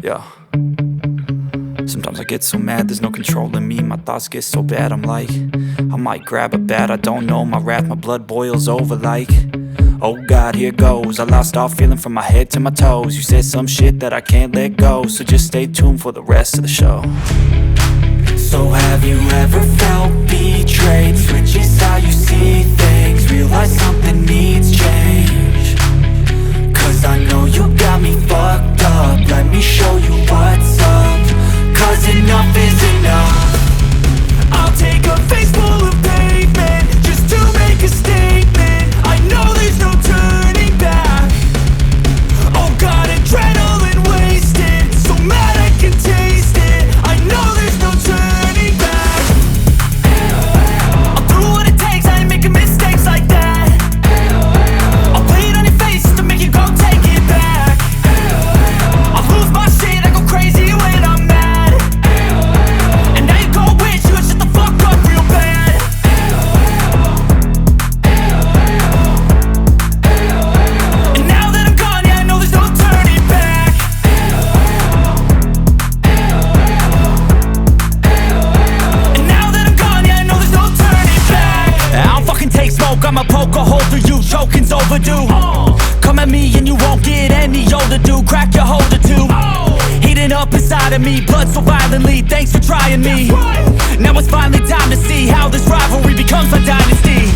Yeah. Sometimes I get so mad, there's no controlling me. My thoughts get so bad, I'm like, I might grab a bat, I don't know. My wrath, my blood boils over like, oh God, here goes. I lost all feeling from my head to my toes. You said some shit that I can't let go, so just stay tuned for the rest of the show. So have you ever felt betrayed? Switches how you see things, realize something needs change. Cause I know you got me fucked up, let me show you what's up. Cause enough is enough. I'll take a face full of pavement just to make a statement. I know there's no turning back. Oh God, adrenaline wasted, so mad I can taste it. I know there's no turning back. I'll do what it takes, I ain't making mistakes like that. I'll play it on your face to make you go take it back. I'll lose my shit, I go crazy when I'm mad. And now you go wish you would shut the fuck up real bad. And now that I'm gone, yeah, I know there's no turning back. And now that I'm gone, yeah, I know there's no turning back. I don't fucking take smoke, I'ma poke a hole through you, choking's overdue. Come at me and you won't get any older, dude. Crack your holder too. Heating up inside of me, blood so violently. Thanks for trying me. Now it's finally time to see how this rivalry becomes a dynasty.